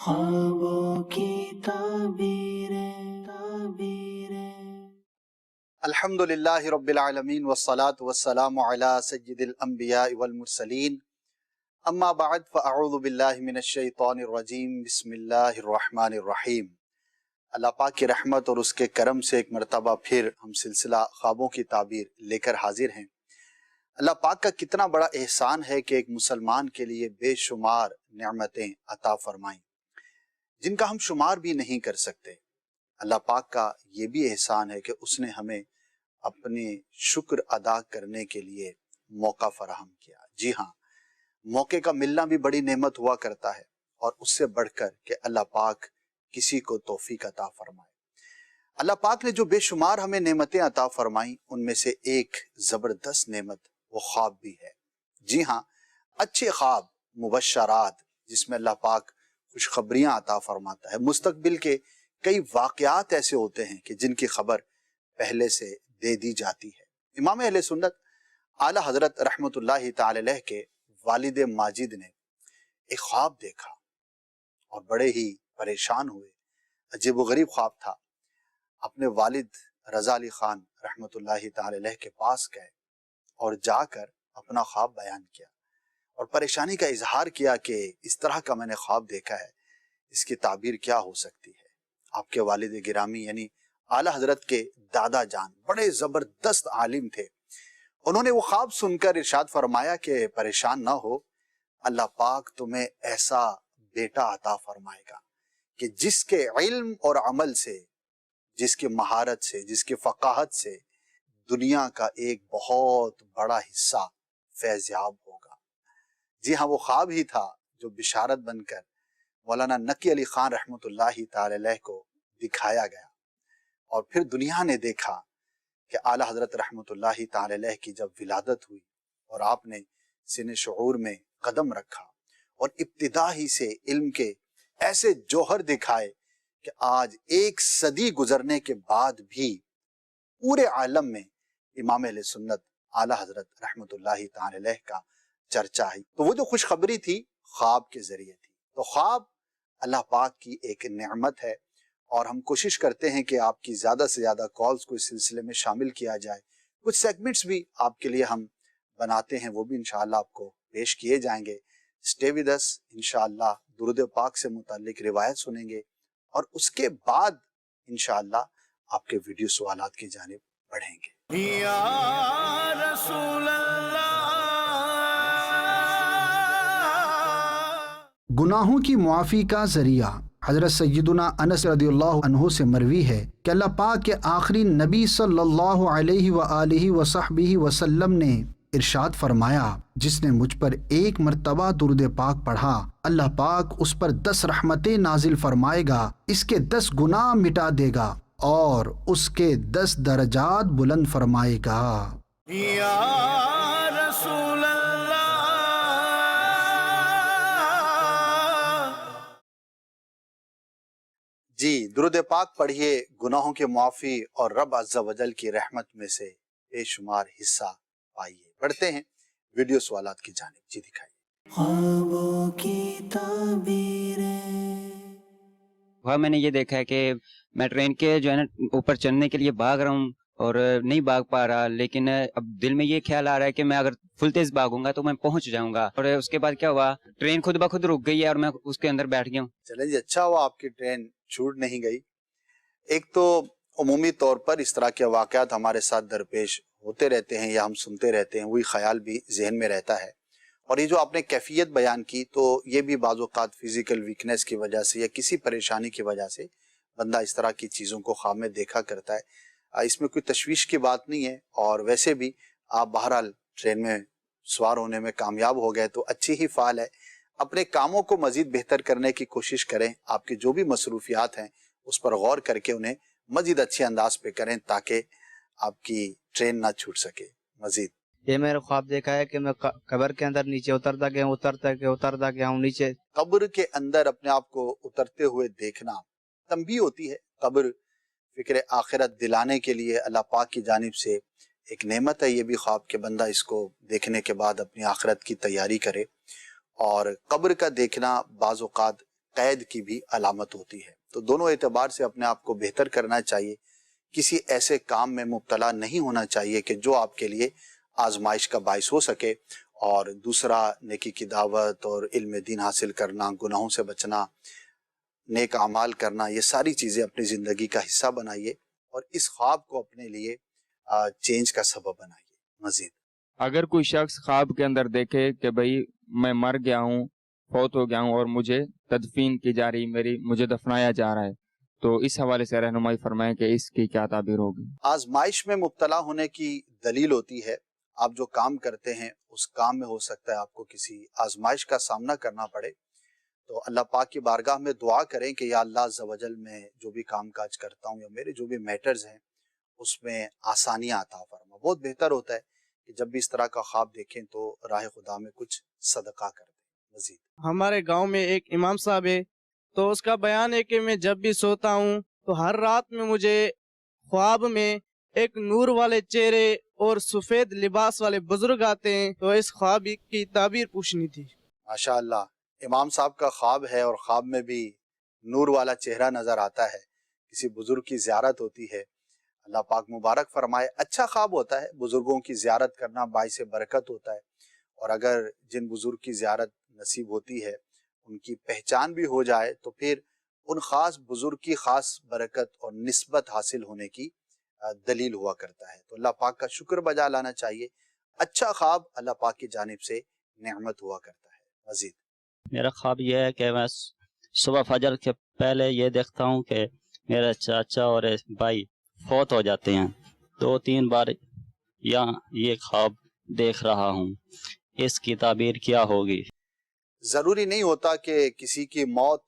ख्वाबों की ताबीरें अल्हम्दुलिल्लाहि रब्बिल आलमीन वस्सलातु वस्सलामु अला सय्यिदिल अंबिया वल मुरसलीन अम्मा बाद फ़अऊज़ु बिल्लाहि मिनश शैतानिर रजीम बिस्मिल्लाहिर रहमानिर रहीम। अल्लाह पाक की रहमत और उसके करम से एक मरतबा फिर हम सिलसिला ख्वाबों की ताबीर लेकर हाजिर हैं। अल्लाह पाक का कितना बड़ा एहसान है कि एक मुसलमान के लिए बेशुमार नेमतें अता फरमाई जिनका हम शुमार भी नहीं कर सकते। अल्लाह पाक का ये भी एहसान है कि उसने हमें अपने शुक्र अदा करने के लिए मौका फराहम किया। जी हाँ, मौके का मिलना भी बड़ी नेमत हुआ करता है और उससे बढ़कर कि अल्लाह पाक किसी को तौफीक अता फरमाए। अल्लाह पाक ने जो बेशुमार हमें नेमतें अता फरमाई उनमें से एक ज़बरदस्त नेमत वो ख्वाब भी है। जी हाँ, अच्छे ख्वाब मुबश्शरात जिसमें अल्लाह पाक खुशखबरियाँ अता फरमाता है। मुस्तकबिल के कई वाक़यात ऐसे होते हैं कि जिनकी खबर पहले से दे दी जाती है। इमाम अहले सुन्नत आला हजरत रहमतुल्लाहि ताला अलैह के वालिद माजिद ने एक ख्वाब देखा और बड़े ही परेशान हुए। अजीब व गरीब ख्वाब था। अपने वालिद रज़ा अली खान रहमतुल्लाहि ताला अलैह के पास गए और जाकर अपना ख्वाब बयान किया और परेशानी का इजहार किया कि इस तरह का मैंने ख्वाब देखा है, इसकी ताबीर क्या हो सकती है। आपके वालिद गिरामी यानी आला हजरत के दादा जान बड़े जबरदस्त आलिम थे। उन्होंने वो ख्वाब सुनकर इरशाद फरमाया कि परेशान ना हो, अल्लाह पाक तुम्हें ऐसा बेटा अता फरमाएगा कि जिसके इल्म और अमल से, जिसकी महारत से, जिसकी फकाहत से दुनिया का एक बहुत बड़ा हिस्सा फैज़याब होगा। जी हाँ, वो ख्वाब ही था जो बिशारत बनकर मौलाना नकी अली खान रहमतुल्लाहि ताला अलैह को दिखाया गया और फिर दुनिया ने देखा कि आला हजरत रहमतुल्लाहि ताला अलैह की जब विलादत हुई और आपने सिने शऊर में कदम रखा और इब्तिदा ही से इल्म के ऐसे जौहर दिखाए कि आज एक सदी गुजरने के बाद भी पूरे आलम में इमाम अहले सुन्नत आला हजरत रहमतुल्लाहि ताला अलैह का चर्चा है। तो वो जो खुशखबरी थी ख्वाब के जरिए थी। तो ख्वाब अल्लाह पाक की एक नेमत है और हम कोशिश करते हैं कि आपकी ज़्यादा से ज़्यादा कॉल्स को इस सिलसिले में शामिल किया जाए। कुछ सेगमेंट्स भी आपके लिए हम बनाते हैं, वो भी इंशाअल्लाह आपको पेश किए जाएंगे। Stay with us. इंशाअल्लाह दुरूद पाक से मुताल्लिक रिवायत सुनेंगे और उसके बाद इंशाअल्लाह आपके वीडियो सवालात की जानिब बढ़ेंगे। या रसूल अल्लाह। गुनाहों की मुआफ़ी का ज़रिया हज़रत सय्यदुना अनस रदियल्लाहु अन्हु से मरवी है कि अल्लाह पाक के आखिरी नबी सल्लल्लाहु अलैहि व आलिहि व सहबिहि वसल्लम ने इरशाद फरमाया, जिसने मुझ पर एक मर्तबा दुरूद पाक पढ़ा, अल्लाह पाक उस पर 10 रहमतें नाजिल फरमाएगा, इसके 10 गुनाह मिटा देगा और उसके 10 दर्जात बुलंद फरमाएगा। या रसूल अल्लाह। जी, दुरूद पाक पढ़िए, गुनाहों के मुआफ़ी और रब अज़्ज़ा वजल की रहमत में से बेशुमार हिस्सा पाइए। बढ़ते हैं वीडियो सवालात की जानिब। जी दिखाइए। ख्वाबों की ताबीरें। वह मैंने ये देखा है कि मैं ट्रेन के जो है ना ऊपर चढ़ने के लिए भाग रहा हूँ और नहीं भाग पा रहा, लेकिन अब दिल में ये ख्याल आ रहा है कि मैं अगर फुल तेज भागूंगा तो मैं पहुंच जाऊंगा। और उसके बाद क्या हुआ, ट्रेन खुद ब खुद रुक गई है और मैं उसके अंदर बैठ गया हूँ। चलें जी, अच्छा हुआ आपकी ट्रेन छूट नहीं गई। एक तो उमूमी तौर पर इस तरह के वाक़यात हमारे साथ दरपेश होते रहते हैं या हम सुनते रहते हैं, वही ख्याल भी जहन में रहता है। और ये जो आपने कैफियत बयान की, तो ये भी बाज़ औक़ात फिज़िकल वीकनेस की वजह से या किसी परेशानी की वजह से बंदा इस तरह की चीज़ों को ख्वाब में देखा करता है। इसमें कोई तशवीश की बात नहीं है। और वैसे भी आप बहरहाल ट्रेन में सवार होने में कामयाब हो गए तो अच्छी ही फ़ाल है। अपने कामों को मज़ीद बेहतर करने की कोशिश करें। आपकी जो भी मसरूफियात हैं उस पर गौर करके उन्हें मज़ीद अच्छे अंदाज पे करें ताकि आपकी ट्रेन ना छूट सके। मज़ीद ये मेरा ख्वाब देखा है कि मैं कब्र के अंदर नीचे उतरता गया हूँ नीचे। कब्र के अंदर अपने आप को उतरते हुए देखना तंबीह होती है। कब्र फिक्र आखिरत दिलाने के लिए अल्लाह पाक की जानिब से एक नेमत है। ये भी ख्वाब के बंदा इसको देखने के बाद अपनी आखिरत की तैयारी करे। और कब्र का देखना बाज़ औक़ात قید کی بھی علامت ہوتی ہے۔ تو دونوں اعتبار سے اپنے آپ کو بہتر کرنا چاہیے، کسی ایسے کام میں مبتلا نہیں ہونا چاہیے کہ جو آپ کے لیے آزمائش کا باعث ہو سکے، اور دوسرا نیکی کی دعوت اور علم دین حاصل کرنا، گناہوں سے بچنا، نیک اعمال کرنا، یہ ساری چیزیں اپنی زندگی کا حصہ بنائیے اور اس خواب کو اپنے لیے چینج کا سبب بنائیے۔ مزید اگر کوئی شخص خواب کے اندر دیکھے کہ بھئی میں مر گیا ہوں، فوت ہو گیا ہوں اور مجھے تدفین کی جا رہی، مجھے دفنایا جا رہا ہے، تو اس حوالے سے رہنمائی فرمائیں کہ اس کی کیا تعبیر ہوگی؟ آزمائش میں مبتلا ہونے کی دلیل ہوتی ہے، آپ جو کام کرتے ہیں اس کام میں ہو سکتا ہے آپ کو کسی آزمائش کا سامنا کرنا پڑے، تو اللہ پاک کی بارگاہ میں دعا کریں کہ یا اللہ عز و جل میں جو بھی کام کاج کرتا ہوں یا میرے جو بھی میٹرز ہیں اس میں آسانیاں عطا فرما۔ بہت بہتر ہوتا ہے کہ جب بھی اس طرح کا خواب دیکھیں تو راہ خدا میں کچھ صدقہ کر دیں۔ مزید ہمارے گاؤں میں ایک امام صاحب ہے، تو اس کا بیان ہے کہ میں جب بھی سوتا ہوں تو ہر رات میں مجھے خواب میں ایک نور والے چہرے اور سفید لباس والے بزرگ آتے ہیں، تو اس خواب کی تعبیر پوچھنی تھی۔ ماشاء اللہ، امام صاحب کا خواب ہے اور خواب میں بھی نور والا چہرہ نظر آتا ہے، کسی بزرگ کی زیارت ہوتی ہے، اللہ پاک مبارک فرمائے۔ اچھا خواب ہوتا ہے، بزرگوں کی زیارت کرنا باعث برکت ہوتا ہے، اور اگر جن بزرگ کی زیارت نصیب ہوتی ہے ان کی پہچان بھی ہو جائے تو پھر ان خاص بزرگ کی خاص برکت اور نسبت حاصل ہونے کی دلیل ہوا کرتا ہے۔ تو اللہ پاک کا شکر بجا لانا چاہیے، اچھا خواب اللہ پاک کی جانب سے نعمت ہوا کرتا ہے۔ مزید میرا خواب یہ ہے کہ میں صبح فجر کے پہلے یہ دیکھتا ہوں کہ میرا چاچا اور بھائی فوت ہو جاتے ہیں، 2-3 بار یا یہ خواب دیکھ رہا ہوں، اس کی تعبیر کیا ہوگی؟ ضروری نہیں ہوتا کہ کسی کی موت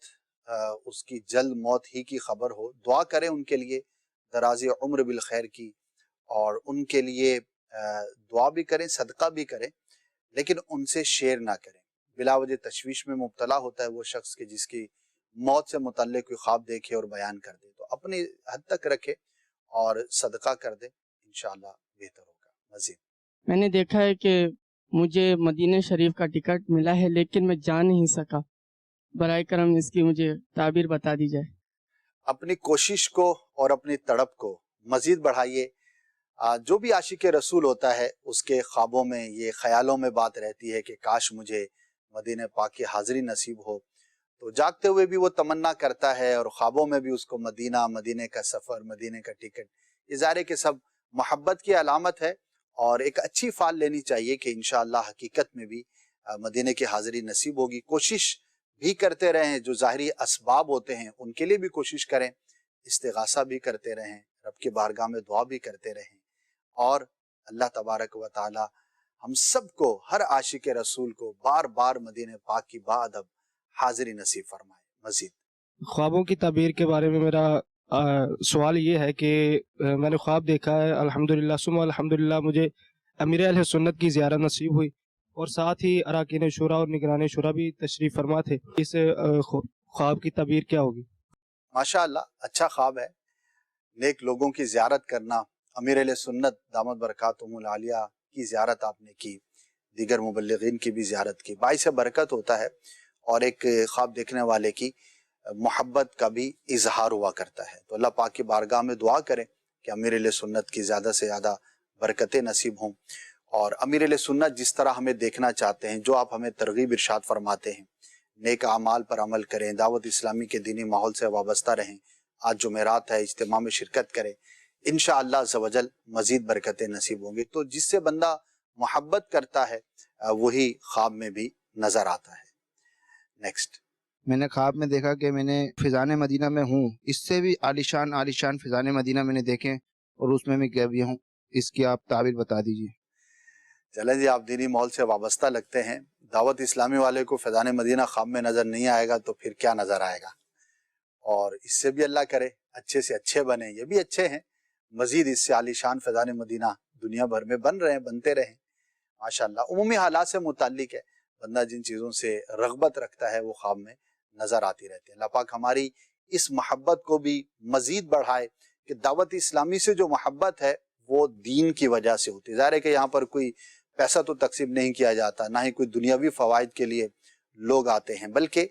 اس کی جلد موت ہی کی خبر ہو، دعا کریں ان کے لیے درازی عمر بالخیر کی، اور ان کے لیے دعا بھی کریں، صدقہ بھی کریں، لیکن ان سے شیئر نہ کریں۔ بلا وجہ تشویش میں مبتلا ہوتا ہے وہ شخص کہ جس کی موت سے متعلق کوئی خواب دیکھے اور بیان کر دے، تو اپنی حد تک رکھے اور صدقہ کر دے، انشاءاللہ بہتر ہوگا۔ مزید میں نے دیکھا ہے کہ مجھے مدینہ شریف کا ٹکٹ ملا ہے لیکن میں جا نہیں سکا، برائے کرم اس کی مجھے تعبیر بتا دی جائے۔ اپنی کوشش کو اور اپنی تڑپ کو مزید بڑھائیے۔ جو بھی عاشق رسول ہوتا ہے اس کے خوابوں میں یہ خیالوں میں بات رہتی ہے کہ کاش مجھے مدینہ پاک کی حاضری نصیب ہو، تو جاگتے ہوئے بھی وہ تمنا کرتا ہے اور خوابوں میں بھی اس کو مدینہ کا سفر، مدینہ کا ٹکٹ، یہ ظاہر ہے کہ سب محبت کی علامت ہے، اور ایک اچھی فال لینی چاہیے کہ انشاءاللہ حقیقت میں بھی مدینہ کی حاضری نصیب ہوگی۔ کوشش بھی کرتے رہیں، جو ظاہری اسباب ہوتے ہیں ان کے لیے بھی کوشش کریں، استغاثہ بھی کرتے رہیں، رب کی بارگاہ میں دعا بھی کرتے رہیں، اور اللہ تبارک و تعالی ہم سب کو، ہر عاشق رسول کو بار بار مدینہ پاک کی باادب حاضری نصیب فرمائے۔ مزید خوابوں کی تعبیر کے بارے میں میرا سوال یہ ہے کہ میں نے خواب دیکھا ہے، الحمدللہ ثم الحمدللہ مجھے امیر اہل سنت کی زیارت نصیب ہوئی، اور ساتھ ہی اراکین شورا اور نگران شورا بھی تشریف فرما تھے۔ اس خواب کی تعبیر کیا ہوگی؟ ماشاءاللہ اچھا خواب ہے، نیک لوگوں کی زیارت کرنا، امیر اہل سنت دامت برکاتہم العالیہ کی زیارت آپ نے کی، دیگر مبلغین کی بھی زیارت کی، باعث برکت ہوتا ہے، اور ایک خواب دیکھنے والے کی محبت کا بھی اظہار ہوا کرتا ہے۔ تو اللہ پاک کی بارگاہ میں دعا کریں کہ امیر اہل سنت کی زیادہ سے زیادہ برکتیں نصیب ہوں، اور امیر اہل سنت جس طرح ہمیں دیکھنا چاہتے ہیں، جو آپ ہمیں ترغیب ارشاد فرماتے ہیں، نیک اعمال پر عمل کریں، دعوت اسلامی کے دینی ماحول سے وابستہ رہیں، آج جمعرات ہے اجتماع میں شرکت کریں، انشاءاللہ عز و جل مزید برکتیں نصیب ہوں گی۔ تو جس سے بندہ محبت کرتا ہے وہی خواب میں بھی نظر آتا ہے۔ نیکسٹ، میں نے خواب میں دیکھا کہ میں نے فضان مدینہ میں ہوں، اس سے بھی عالیشان فضان مدینہ میں نے دیکھے، اور اس میں گیا بھی ہوں، اس کی آپ تعبیر بتا دیجیے۔ چلیں جی، آپ دینی ماحول سے وابستہ لگتے ہیں، دعوت اسلامی والے کو فیضان مدینہ خواب میں نظر نہیں آئے گا تو پھر کیا نظر آئے گا؟ اور اس سے بھی اللہ کرے اچھے سے اچھے بنیں، یہ بھی اچھے ہیں، مزید اس سے عالی شان فیضان مدینہ دنیا بھر میں بن رہے ہیں، بنتے رہیں ماشاءاللہ۔ عمومی حالات سے متعلق ہے، بندہ جن چیزوں سے رغبت رکھتا ہے وہ خواب میں نظر آتی رہتی ہے۔ اللہ پاک ہماری اس محبت کو بھی مزید بڑھائے کہ دعوت اسلامی سے جو محبت ہے وہ دین کی وجہ سے ہوتی ہے۔ ظاہر ہے کہ یہاں پر کوئی پیسہ تو تقسیم نہیں کیا جاتا، نہ ہی کوئی دنیاوی فوائد کے لیے لوگ آتے ہیں، بلکہ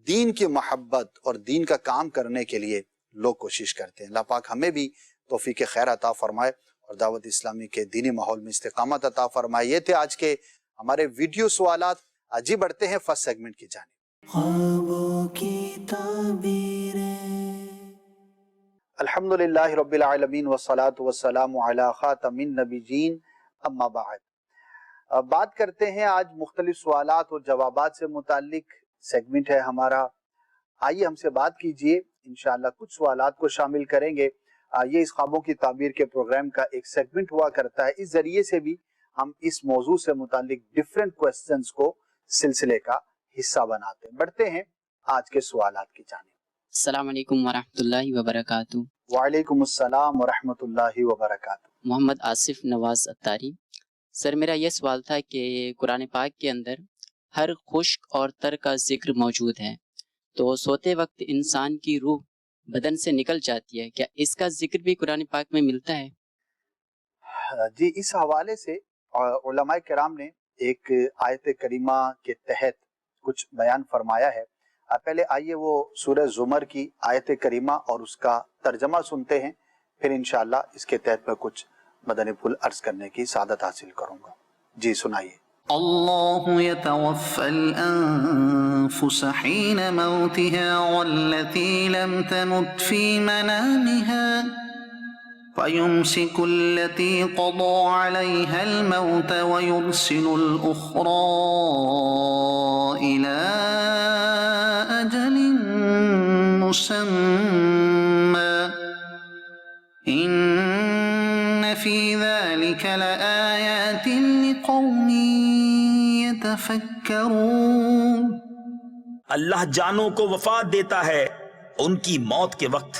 دین کی محبت اور دین کا کام کرنے کے لیے لوگ کوشش کرتے ہیں۔ اللہ پاک ہمیں بھی توفیق خیر عطا فرمائے اور دعوت اسلامی کے دینی ماحول میں استقامت عطا فرمائے۔ یہ تھے آج کے ہمارے ویڈیو سوالات۔ آج ہی بڑھتے ہیں فرسٹ سیگمنٹ کی جانب۔ خوابوں کی تعبیریں۔ الحمدللہ رب العالمین والصلاة والسلام علی خاتم النبیین اما بعد۔ بات کرتے ہیں آج مختلف سوالات اور جوابات سے متعلق سیگمنٹ ہے ہمارا۔ آئیے ہم سے بات کیجئے، انشاءاللہ کچھ سوالات کو شامل کریں گے۔ یہ اس خوابوں کی تعبیر کے پروگرام کا ایک سیگمنٹ ہوا کرتا ہے، اس ذریعے سے بھی ہم اس موضوع سے متعلق ڈیفرنٹ کوسچنز کو سلسلے کا حصہ بناتے ہیں۔ بڑھتے ہیں آج کے سوالات کی جانب۔ السلام علیکم ورحمۃ اللہ وبرکاتہ۔ وعلیکم السلام ورحمۃ اللہ وبرکاتہ۔ محمد آصف نواز اتاری۔ سر میرا یہ سوال تھا کہ قرآن پاک کے اندر ہر خشک اور تر کا ذکر موجود ہے، تو سوتے وقت انسان کی روح بدن سے نکل جاتی ہے، کیا اس کا ذکر بھی قرآن پاک میں ملتا ہے؟ جی، اس حوالے سے علماء کرام نے ایک آیت کریمہ کے تحت کچھ بیان فرمایا ہے۔ پہلے آئیے وہ سورہ زمر کی آیت کریمہ اور اس کا ترجمہ سنتے ہیں، پھر انشاءاللہ اس کے تحت میں کچھ مدنی پھول عرض کرنے کی سعادت حاصل کروں گا۔ جی سنائیے۔ اللہ يتوفى الأنفس حين موتها والتي لم تمت في منامها فيمسك التي قضى عليها الموت ويرسل الأخرى إلى أجل مسمى إن في ذلك لآيات لقوم يتفكرون۔ اللہ جانوں کو وفات دیتا ہے ان کی موت کے وقت،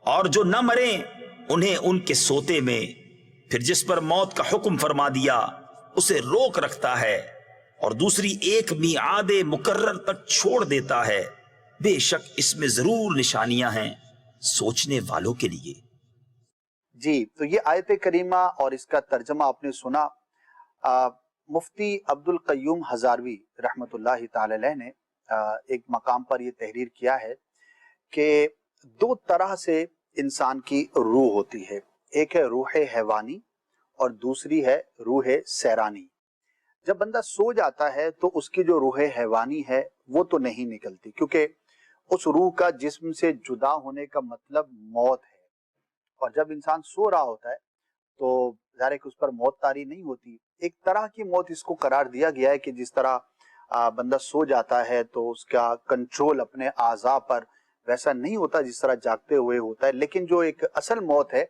اور جو نہ مریں انہیں ان کے سوتے میں، پھر جس پر موت کا حکم فرما دیا اسے روک رکھتا ہے اور دوسری ایک میعاد مقرر تک چھوڑ دیتا ہے۔ بے شک اس میں ضرور نشانیاں ہیں سوچنے والوں کے لیے۔ جی، تو یہ آیت کریمہ اور اس کا ترجمہ آپ نے سنا۔ مفتی عبد القیوم ہزاروی رحمۃ اللہ تعالی علیہ نے ایک مقام پر یہ تحریر کیا ہے کہ دو طرح سے انسان کی روح ہوتی ہے، ایک ہے روح حیوانی اور دوسری ہے روح سیرانی۔ جب بندہ سو جاتا ہے تو اس کی جو روح حیوانی ہے وہ تو نہیں نکلتی، کیونکہ اس روح کا جسم سے جدا ہونے کا مطلب موت ہے، اور جب انسان سو رہا ہوتا ہے تو ظاہر ہے کہ اس پر موت طاری نہیں ہوتی۔ ایک طرح کی موت اس کو قرار دیا گیا ہے کہ جس طرح بندہ سو جاتا ہے تو اس کا کنٹرول اپنے اعضاء پر ویسا نہیں ہوتا جس طرح جاگتے ہوئے ہوتا ہے، لیکن جو ایک اصل موت ہے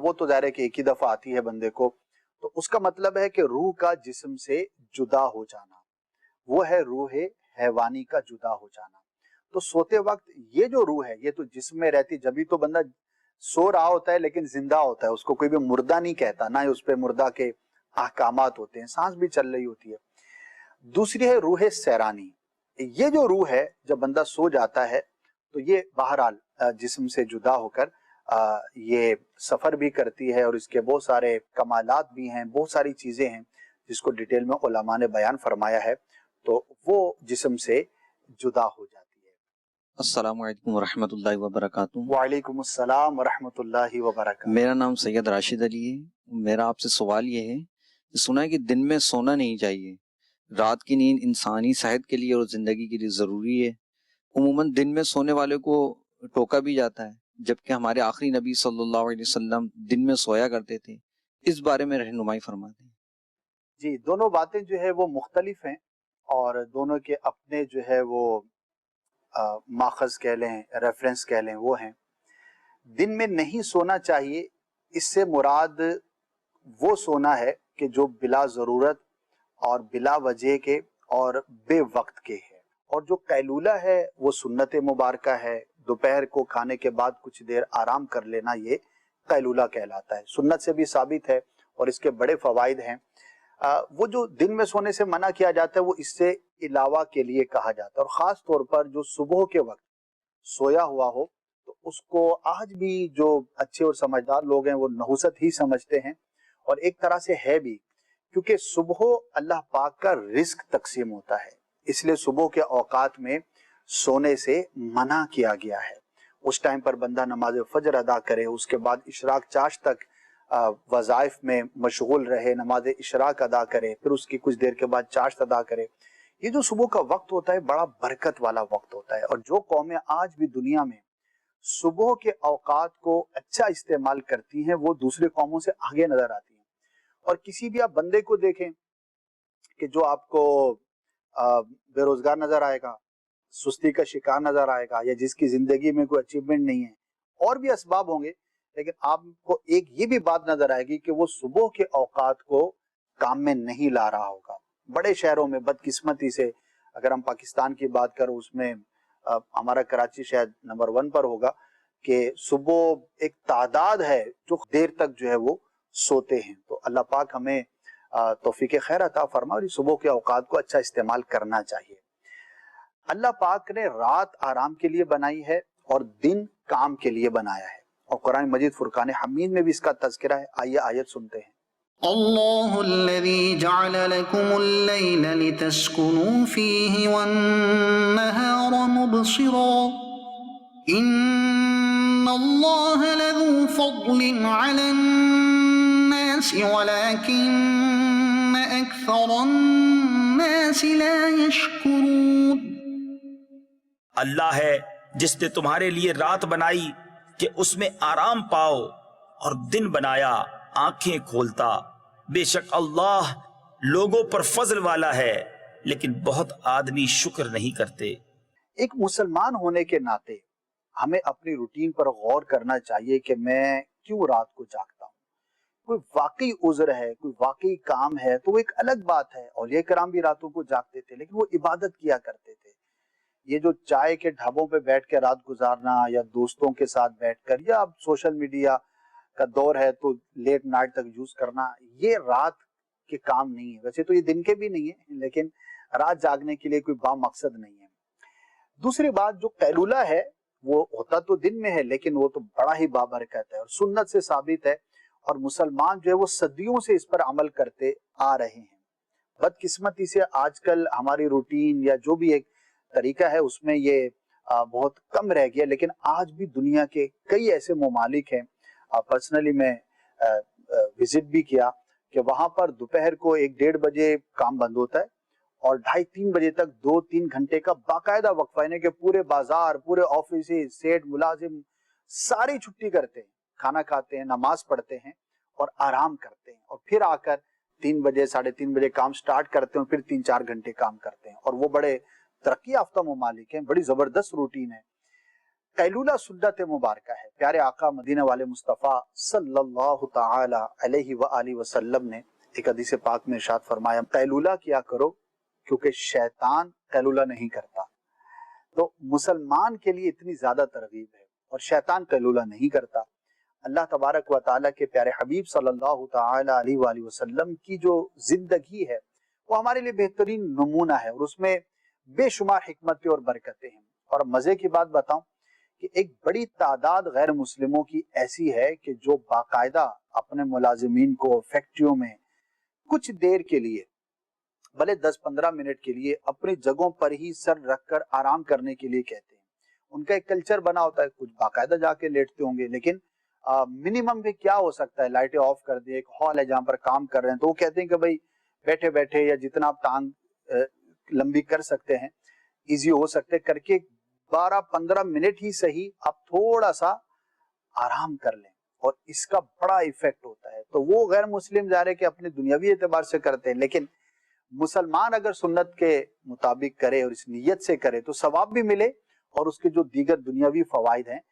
وہ تو ظاہر ہے کہ ایک ہی دفعہ آتی ہے بندے کو۔ تو اس کا مطلب ہے کہ روح کا جسم سے جدا ہو جانا، وہ ہے روح حیوانی کا جدا ہو جانا۔ تو سوتے وقت یہ جو روح ہے یہ تو جسم میں رہتی، جبھی تو بندہ سو رہا ہوتا ہے لیکن زندہ ہوتا ہے، اس کو کوئی بھی مردہ نہیں کہتا، نہ ہی اس پہ مردہ کے احکامات ہوتے ہیں، سانس بھی چل رہی ہوتی ہے۔ دوسری ہے روح سیرانی۔ یہ جو روح ہے جب بندہ سو جاتا ہے تو یہ بہرحال جسم سے جدا ہو کر یہ سفر بھی کرتی ہے، اور اس کے بہت سارے کمالات بھی ہیں، بہت ساری چیزیں ہیں جس کو ڈیٹیل میں علماء نے بیان فرمایا ہے، تو وہ جسم سے جدا ہو جاتی ہے۔ السلام علیکم ورحمۃ اللہ وبرکاتہ۔ وعلیکم السلام ورحمۃ اللہ وبرکاتہ۔ میرا نام سید راشد علی ہے۔ میرا آپ سے سوال یہ ہے، سنا ہے کہ دن میں سونا نہیں چاہیے، رات کی نیند انسانی صحت کے لیے اور زندگی کے لیے ضروری ہے۔ عموماً دن میں سونے والے کو ٹوکا بھی جاتا ہے، جبکہ ہمارے آخری نبی صلی اللہ علیہ وسلم دن میں سویا کرتے تھے، اس بارے میں رہنمائی فرماتے ہیں۔ جی، دونوں باتیں جو ہے وہ مختلف ہیں اور دونوں کے اپنے جو ہے وہ ماخذ کہہ لیں، ریفرنس کہہ لیں، وہ ہیں۔ دن میں نہیں سونا چاہیے، اس سے مراد وہ سونا ہے کہ جو بلا ضرورت اور بلا وجہ کے اور بے وقت کے ہے، اور جو قیلولہ ہے وہ سنت مبارکہ ہے، دوپہر کو کھانے کے بعد کچھ دیر آرام کر لینا یہ قیلولہ کہلاتا ہے، سنت سے بھی ثابت ہے اور اس کے بڑے فوائد ہیں۔ وہ جو دن میں سونے سے منع کیا جاتا ہے وہ اس سے علاوہ کے لیے کہا جاتا ہے، اور خاص طور پر جو صبح کے وقت سویا ہوا ہو تو اس کو آج بھی جو اچھے اور سمجھدار لوگ ہیں وہ نحوست ہی سمجھتے ہیں، اور ایک طرح سے ہے بھی، کیونکہ صبح اللہ پاک کا رزق تقسیم ہوتا ہے، اس لیے صبح کے اوقات میں सोने से मना किया गया है। उस टाइम पर बंदा नमाज फजर अदा करे, उसके बाद इशराक चाश तक वज़ाइफ में मशगूल रहे, नमाज इशराक अदा करे, फिर उसकी कुछ देर के बाद चाश अदा करे। ये जो सुबह का वक्त होता है बड़ा बरकत वाला वक्त होता है, और जो कौमें आज भी दुनिया में सुबह के औकात को अच्छा इस्तेमाल करती हैं वो दूसरे कौमों से आगे नजर आती हैं। और किसी भी आप बंदे को देखें कि जो आपको बेरोजगार नजर आएगा, सुस्ती का शिकार नजर आएगा, या जिसकी जिंदगी में कोई अचीवमेंट नहीं है, और भी असबाब होंगे, लेकिन आपको एक ये भी बात नजर आएगी कि वो सुबह के औकात को काम में नहीं ला रहा होगा। बड़े शहरों में बदकिस्मती से, अगर हम पाकिस्तान की बात करें, उसमें हमारा कराची शायद नंबर 1 पर होगा कि सुबह एक तादाद है जो देर तक जो है वो सोते हैं। तो अल्लाह पाक हमें तौफीक खैर अता फरमा और सुबह के औकात को अच्छा इस्तेमाल करना चाहिए। अल्लाह पाक ने रात आराम के लिए बनाई है और दिन काम के लिए बनाया है, और कुरान मजीद फुरकान हमीद में भी इसका तज़किरा है। आइए आयत सुनते हैं। अल्लाहुल्लज़ी जअल लकुमुल लैला लितस्कुनू फीही वन्नहारा मुबसिरा इन्नल्लाह लज़ू फ़ज़लिन अलन नासि वलाकिन्न अक्सरन नासि ला यशकुरून। अल्लाह है जिसने तुम्हारे लिए रात बनाई कि उसमें आराम पाओ, और दिन बनाया आंखें खोलता। बेशक अल्लाह लोगों पर फजल वाला है, लेकिन बहुत आदमी शुक्र नहीं करते। एक मुसलमान होने के नाते हमें अपनी रूटीन पर गौर करना चाहिए कि मैं क्यों रात को जागता हूँ। कोई वाकई उज़्र है, कोई वाकई काम है तो वो एक अलग बात है। औलिया कराम भी रातों को जागते थे, लेकिन वो इबादत किया करते थे। ये जो चाय के ढाबों पे बैठ के रात गुजारना, या दोस्तों के साथ बैठकर, या अब सोशल मीडिया का दौर है तो लेट नाइट तक यूज करना, ये रात के काम नहीं है। वैसे तो ये दिन के भी नहीं है, लेकिन रात जागने के लिए कोई बामकसद नहीं है। दूसरी बात, जो कैलूला है वो होता तो दिन में है, लेकिन वो तो बड़ा ही बाबरकत है और सुन्नत से साबित है, और मुसलमान जो है वो सदियों से इस पर अमल करते आ रहे हैं। बदकिस्मती से आजकल हमारी रूटीन या जो भी एक तरीका है उसमें ये बहुत कम रह गया, लेकिन आज भी दुनिया के कई ऐसे ममालिक हैं, पर्सनली मैं विजिट भी किया, कि वहां पर दोपहर को 1-1:30 बजे काम बंद होता है और 2:30-3 बजे तक 2-3 घंटे का बाकायदा वक्फा, यानी कि पूरे बाजार, पूरे ऑफिस, सेठ, मुलाजिम सारी छुट्टी करते हैं, खाना खाते हैं, नमाज पढ़ते हैं और आराम करते हैं, और फिर आकर 3 बजे 3:30 बजे काम स्टार्ट करते हैं, और फिर 3-4 घंटे काम करते हैं। और वो बड़े तरक्की याफ्ता ममालिक हैं, बड़ी जबरदस्त रूटीन है। कैलूला सुन्नत मुबारका है। प्यारे आका मदीना वाले मुस्तफ़ा सल्लल्लाहु ताला अलैहि व आलिहि वसल्लम ने एक हदीस पाक में इरशाद फरमाया, कैलूला किया करो क्योंकि शैतान कैलूला नहीं करता। तो मुसलमान के लिए इतनी ज्यादा तरगीब है, और शैतान कैलूला नहीं करता। अल्लाह तबारक व ताला के प्यारे हबीब सल्लल्लाहु ताला अलैहि व आलिहि वसल्लम की जो जिंदगी है वो हमारे लिए बेहतरीन नमूना है, और उसमें बेशुमार हिकमतें और बरकतें हैं। और मजे की बात बताऊं कि एक बड़ी तादाद गैर मुस्लिमों की ऐसी है कि जो बाकायदा अपने मुलाजिमीन को फैक्ट्रियों में कुछ देर के लिए, भले 10-15 मिनट के लिए, अपनी जगहों पर ही सर रखकर आराम करने के लिए कहते हैं। उनका एक कल्चर बना होता है, कुछ बाकायदा जाके लेटते होंगे, लेकिन मिनिमम भी क्या हो सकता है, लाइटें ऑफ कर दिए, एक हॉल है जहां पर काम कर रहे हैं तो वो कहते हैं कि भाई बैठे बैठे या जितना आप टांग लंबी कर सकते हैं, इजी हो सकते हैं, करके 12-15 मिनट ही सही आप थोड़ा सा आराम कर लें, और इसका बड़ा इफेक्ट होता है। तो वो गैर मुस्लिम जा रहे कि अपने दुनियावी एतबार से करते हैं, लेकिन मुसलमान अगर सुन्नत के मुताबिक करे और इस नीयत से करे तो सवाब भी मिले, और उसके जो दीगर दुनियावी फवाइद हैं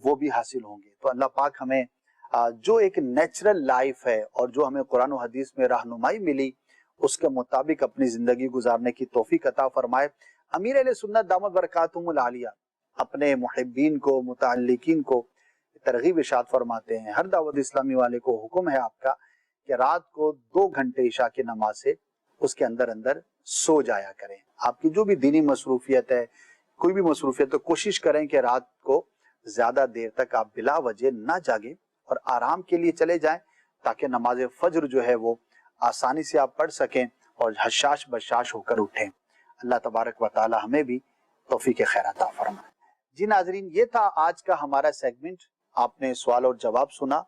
वो भी हासिल होंगे। तो अल्लाह पाक हमें जो एक नेचुरल लाइफ है और जो हमें कुरान और हदीस में रहनुमाई मिली उसके मुताबिक अपनी जिंदगी गुजारने की तौफीक अता फरमाए। अमीर अहले सुन्नत दामत बरकातुहुमुल आलिया अपने मुहिब्बीन को, मुतअल्लिकीन को तरगीब इरशाद फरमाते हैं, हर दावत इस्लामी वाले को हुक्म है आपका कि रात को 2 घंटे इशा की नमाज से उसके अंदर अंदर सो जाया करें। आपकी जो भी दीनी मसरूफियत है, कोई भी मसरूफियत, तो कोशिश करें कि रात को ज्यादा देर तक आप बिला वजह ना जागे और आराम के लिए चले जाएं, ताकि नमाज फज्र जो है वो आसानी से आप पढ़ सकें और हशाश बशाश होकर उठें। अल्लाह तबारक व ताला हमें भी توفیق خیر عطا فرمائے۔ جی ناظرین، یہ تھا آج کا ہمارا سیگمنٹ، آپ نے سوال اور جواب سنا۔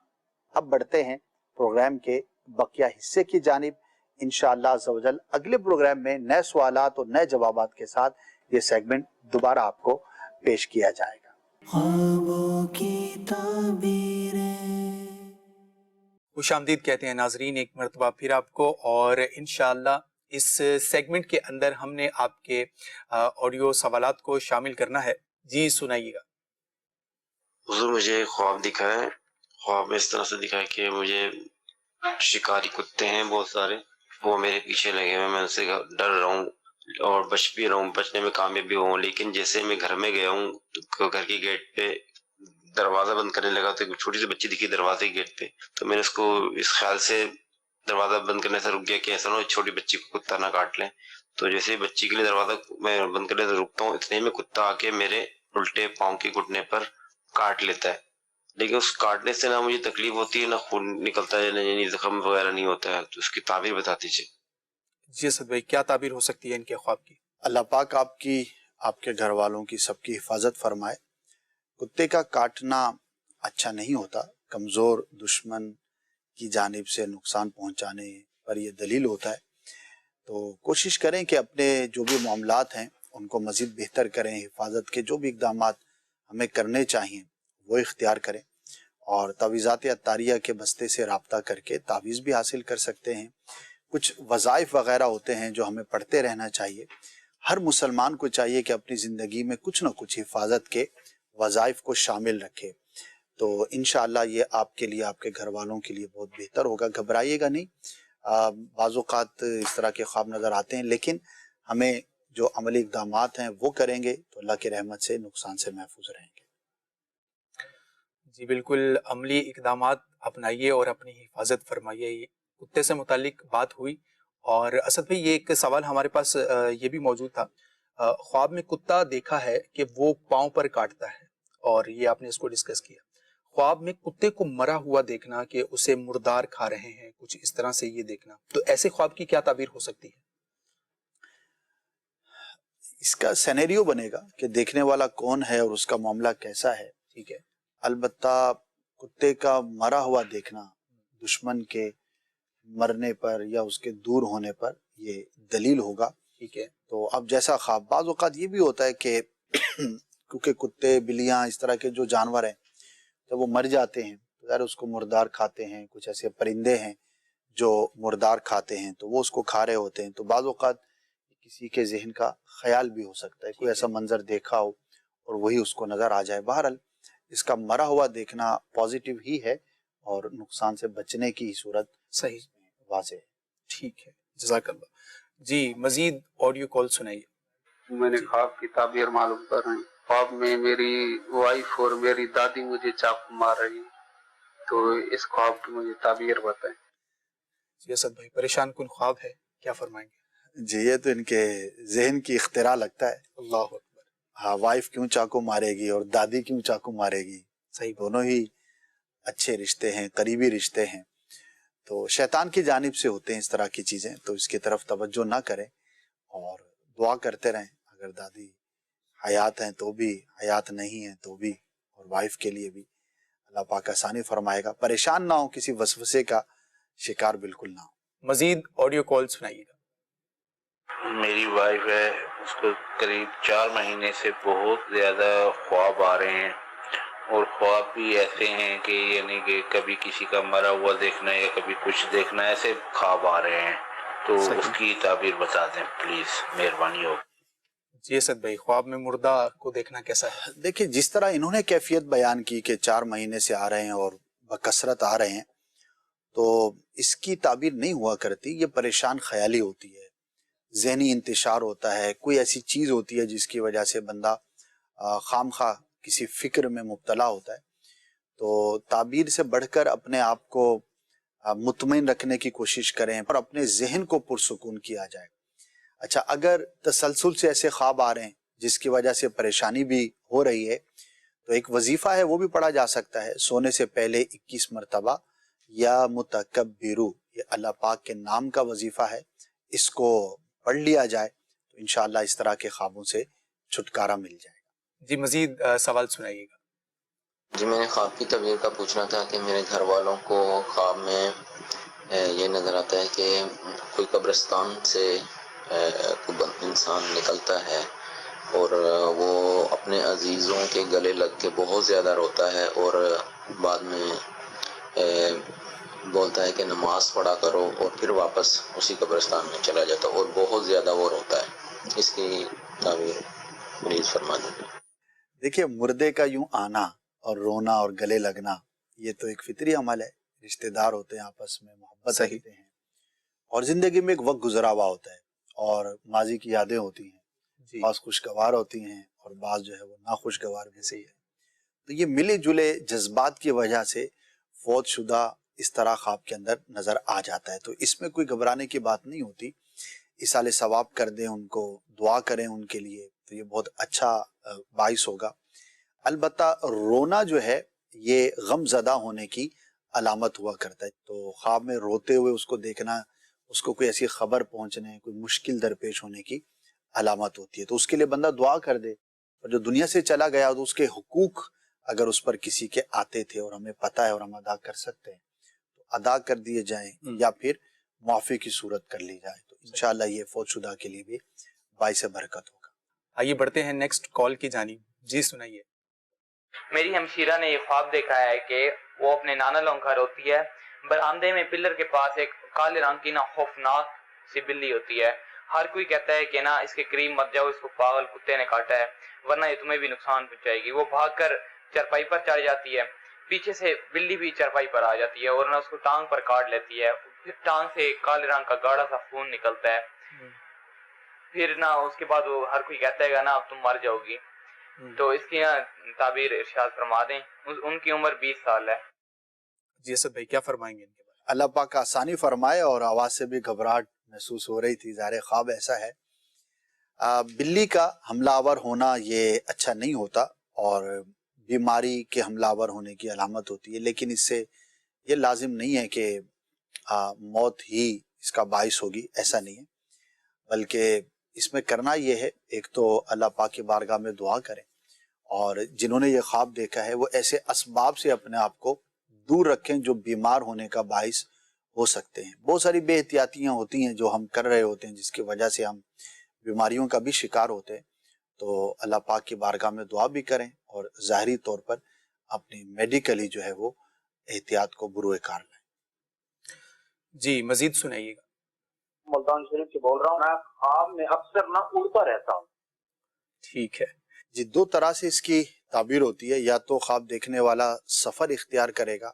اب بڑھتے ہیں پروگرام کے بقیہ حصے کی جانب۔ انشاءاللہ عز و جل اگلے پروگرام میں نئے سوالات اور نئے جوابات کے ساتھ یہ سیگمنٹ دوبارہ آپ کو پیش کیا جائے گا۔ خوابوں کی تعبیریں۔ خوش آمدید کہتے ہیں ناظرین ایک مرتبہ پھر آپ کو، اور انشاءاللہ اس سیگمنٹ کے اندر ہم نے آپ کے آڈیو سوالات کو شامل کرنا ہے۔ جی سنائیے گا۔ حضور مجھے خواب دکھا ہے، خواب میں اس طرح سے دکھا ہے کہ مجھے شکاری کتے ہیں بہت سارے، وہ میرے پیچھے لگے ہوئے، میں ان سے ڈر رہا ہوں اور بچ بھی رہا ہوں، بچنے میں کامیاب بھی ہوں، لیکن جیسے میں گھر میں گیا ہوں تو گھر کی گیٹ پہ دروازہ بند کرنے لگا تو ایک چھوٹی سی بچی دکھی دروازے کی گیٹ پہ، تو میں نے اس کو اس خیال سے دروازہ بند کرنے سے رک گیا کہ ایسا نہ ہو چھوٹی بچی کو کتا نہ کاٹ لیں۔ تو جیسے ہی بچی کے لیے دروازہ میں بند کرنے سے رکتا ہوں، اتنے میں کتا آ کے میرے الٹے پاؤں کے گھٹنے پر کاٹ لیتا ہے، لیکن اس کاٹنے سے نہ مجھے تکلیف ہوتی ہے، نہ خون نکلتا ہے، نہ زخم وغیرہ نہیں ہوتا ہے، تو اس کی تعبیر بتا دیجیے۔ جی اسد بھائی، کیا تعبیر ہو سکتی ہے ان کے خواب کی؟ اللہ پاک آپ کی، آپ کے گھر والوں کی، سب کی حفاظت فرمائے۔ کتے کا کاٹنا اچھا نہیں ہوتا، کمزور دشمن کی جانب سے نقصان پہنچانے پر یہ دلیل ہوتا ہے۔ تو کوشش کریں کہ اپنے جو بھی معاملات ہیں ان کو مزید بہتر کریں، حفاظت کے جو بھی اقدامات ہمیں کرنے چاہیے وہ اختیار کریں، اور تعویذات عطاریہ کے بستے سے رابطہ کر کے تعویذ بھی حاصل کر سکتے ہیں۔ کچھ وظائف وغیرہ ہوتے ہیں جو ہمیں پڑھتے رہنا چاہیے۔ ہر مسلمان کو چاہیے کہ اپنی زندگی میں کچھ نہ کچھ حفاظت کے وظائف کو شامل رکھے، تو انشاءاللہ یہ آپ کے لیے، آپ کے گھر والوں کے لیے بہت بہتر ہوگا۔ گھبرائیے گا نہیں، بعض اوقات اس طرح کے خواب نظر آتے ہیں، لیکن ہمیں جو عملی اقدامات ہیں وہ کریں گے تو اللہ کی رحمت سے نقصان سے محفوظ رہیں گے۔ جی بالکل، عملی اقدامات اپنائیے اور اپنی حفاظت فرمائیے۔ یہ کتے سے متعلق بات ہوئی، اور اسد بھائی یہ ایک سوال ہمارے پاس یہ بھی موجود تھا، خواب میں کتا دیکھا ہے کہ وہ پاؤں پر کاٹتا ہے، اور یہ آپ نے اس کو ڈسکس کیا۔ خواب میں کتے کو مرا ہوا دیکھنا کہ اسے مردار کھا رہے ہیں، کچھ اس طرح سے یہ دیکھنا، تو ایسے خواب کی کیا تعبیر ہو سکتی ہے؟ اس کا سینیریو بنے گا کہ دیکھنے والا کون ہے اور اس کا معاملہ کیسا ہے۔ ٹھیک ہے، البتہ کتے کا مرا ہوا دیکھنا دشمن کے مرنے پر یا اس کے دور ہونے پر یہ دلیل ہوگا۔ ٹھیک ہے، تو اب جیسا خواب، بعض اوقات یہ بھی ہوتا ہے کہ کیونکہ کتے، بلیاں، اس طرح کے جو جانور ہیں جب وہ مر جاتے ہیں تو ظاہر اس کو مردار کھاتے ہیں، کچھ ایسے پرندے ہیں جو مردار کھاتے ہیں تو وہ اس کو کھا رہے ہوتے ہیں، تو بعض اوقات کسی کے ذہن کا خیال بھی ہو سکتا ہے، کوئی ایسا منظر دیکھا ہو اور وہی اس کو نظر آ جائے۔ بہرحال اس کا مرا ہوا دیکھنا پازیٹیو ہی ہے اور نقصان سے بچنے کی صورت صحیح واضح ہے۔ ٹھیک ہے، جزاک اللہ۔ جی مزید آڈیو کال سنائیے۔ میں نے خواب کی تعبیر معلوم کر رہی ہوں۔ خواب میں میری وائف اور میری دادی مجھے چاقو مار رہی ہیں، تو اس خواب کی مجھے تعبیر بتائیں۔ جی اسد بھائی، پریشان کن خواب ہے، کیا فرمائیں گے؟ جی یہ تو ان کے ذہن کی اختراع لگتا ہے۔ اللہ اکبر۔ ہاں، وائف کیوں چاقو مارے گی اور دادی کیوں چاقو مارے گی؟ صحیح، دونوں ہی اچھے رشتے ہیں، قریبی رشتے ہیں، تو شیطان کی جانب سے ہوتے ہیں اس طرح کی چیزیں، تو اس کی طرف توجہ نہ کریں اور دعا کرتے رہیں۔ اگر دادی حیات ہیں تو بھی، حیات نہیں ہیں تو بھی، اور وائف کے لیے بھی اللہ پاک آسانی فرمائے گا۔ پریشان نہ ہو، کسی وسوسے کا شکار بالکل نہ ہو۔ مزید آڈیو کال سنائیے گا۔ میری وائف ہے، اس کو قریب 4 مہینے سے بہت زیادہ خواب آ رہے ہیں، اور خواب بھی ایسے ہیں کہ یعنی کہ کبھی کسی کا مرا ہوا دیکھنا یا کبھی کچھ دیکھنا، ایسے خواب آ رہے ہیں، تو اس کی تعبیر بتا دیں پلیز، مہربانی ہوگی۔ جی اسد بھائی، خواب میں مردہ کو دیکھنا کیسا ہے؟ دیکھیں جس طرح انہوں نے کیفیت بیان کی کہ 4 مہینے سے آ رہے ہیں اور بکثرت آ رہے ہیں، تو اس کی تعبیر نہیں ہوا کرتی، یہ پریشان خیالی ہوتی ہے، ذہنی انتشار ہوتا ہے، کوئی ایسی چیز ہوتی ہے جس کی وجہ سے بندہ خام خواہ کسی فکر میں مبتلا ہوتا ہے۔ تو تعبیر سے بڑھ کر اپنے آپ کو مطمئن رکھنے کی کوشش کریں اور اپنے ذہن کو پرسکون کیا جائے۔ اچھا، اگر تسلسل سے ایسے خواب آ رہے ہیں جس کی وجہ سے پریشانی بھی ہو رہی ہے، تو ایک وظیفہ ہے وہ بھی پڑھا جا سکتا ہے، سونے سے پہلے 21 مرتبہ یا متکبرو، یہ اللہ پاک کے نام کا وظیفہ ہے، اس کو پڑھ لیا جائے تو انشاءاللہ اس طرح کے خوابوں سے छुटकारा मिल जाएगा। जी मजीद सवाल सुनाइएगा। जी मैंने ख्वाब की तबीर का पूछना था कि मेरे घर वालों को ख्वाब में ये नज़र आता है कि कोई कब्रिस्तान से कोई इंसान निकलता है और वो अपने अजीज़ों के गले लग के बहुत ज़्यादा रोता है और बाद में बोलता है कि नमाज पढ़ा करो और फिर वापस उसी कब्रिस्तान में चला जाता है और बहुत ज़्यादा वो रोता है। इसकी ताबीर प्लीज़ फरमा दीजिए। देखिए, मुर्दे का यूं आना और रोना और गले लगना ये तो एक फितरी अमल है। रिश्तेदार होते हैं, आपस में मोहब्बत रखते हैं और जिंदगी में एक वक्त गुजरा हुआ होता है और माजी की यादें होती हैं, बाज़ खुशगवार होती हैं और बाज़ जो है वो नाखुशगवार भी सही है। तो ये मिले जुले जज्बात की वजह से फौत शुदा इस तरह ख्वाब के अंदर नजर आ जाता है। तो इसमें कोई घबराने की बात नहीं होती। इसाले सवाब कर दें उनको, दुआ करें उनके लिए, तो ये बहुत अच्छा बाइस होगा। अलबत्ता रोना जो है ये गम ज़दा होने की अलामत हुआ करता है। तो ख्वाब में रोते हुए उसको देखना, उसको कोई ऐसी खबर पहुंचने, कोई मुश्किल दरपेश होने की अलामत होती है। तो उसके लिए बंदा दुआ कर दे। और जो दुनिया से चला गया तो उसके हुकूक अगर उस पर किसी के आते थे और हमें पता है और हम अदा कर सकते हैं तो अदा कर दिए जाएं या फिर मुआफ़ी की सूरत कर ली जाए, तो इंशाअल्लाह ये फौतशुदा के लिए भी बाइस बरकत होगा। आइए बढ़ते हैं नेक्स्ट कॉल की जानिब। जी सुनाइए। मेरी हमशीरा ने ये ख्वाब देखा है कि वो अपने नाना लोगों का रोती है। बरामदे में पिलर के पास एक काले रंग की ना खौफनाक सी बिल्ली होती है। हर कोई कहता है कि ना इसके करीब मत जाओ, इसको पागल कुत्ते ने काटा है वरना ये तुम्हें भी नुकसान पहुंचाएगी। वो भागकर चारपाई पर चढ़ जाती है, पीछे से बिल्ली भी चारपाई पर आ जाती है और ना उसको टांग पर काट लेती है। फिर टांग से काले रंग का गाढ़ा सा खून निकलता है। फिर ना उसके बाद वो हर कोई कहता है ना अब तुम मर जाओगी। तो इसकी ताबीर इरशाद फरमा दें। उनकी उम्र 20 साल है। जी असद भाई क्या फरमाएंगे इनके बारे में? अल्लाह पाक आसानी फरमाए। और आवाज से भी घबराहट महसूस हो रही थी, ज़ाहिर ख्वाब ऐसा है। बिल्ली का हमलावर होना ये अच्छा नहीं होता और बीमारी के हमलावर होने की अलामत होती है, लेकिन इससे ये लाजिम नहीं है कि मौत ही इसका बाइस होगी, ऐसा नहीं है। बल्कि इसमें करना ये है, एक तो अल्लाह पाक की बारगाह में दुआ करें और जिन्होंने ये ख्वाब देखा है वो ऐसे असबाब से अपने आप को दूर रखें जो बीमार होने का बाइस हो सकते हैं। बहुत सारी बेहतियातियाँ होती हैं जो हम कर रहे होते हैं जिसकी वजह से हम बीमारियों का भी शिकार होते हैं। तो अल्लाह पाक की बारगाह में दुआ भी करें और ज़ाहरी तौर पर अपनी मेडिकली जो है वो एहतियात को बुरुए कार लाएं। जी मजीद सुनाइएगा। मुल्तान शरीफ से बोल रहा हूँ। मैं ख्वाब में अक्सर ना उड़ता रहता हूँ। ठीक है जी, दो तरह से इसकी ताबीर होती है। या तो ख्वाब देखने वाला सफ़र इख्तियार करेगा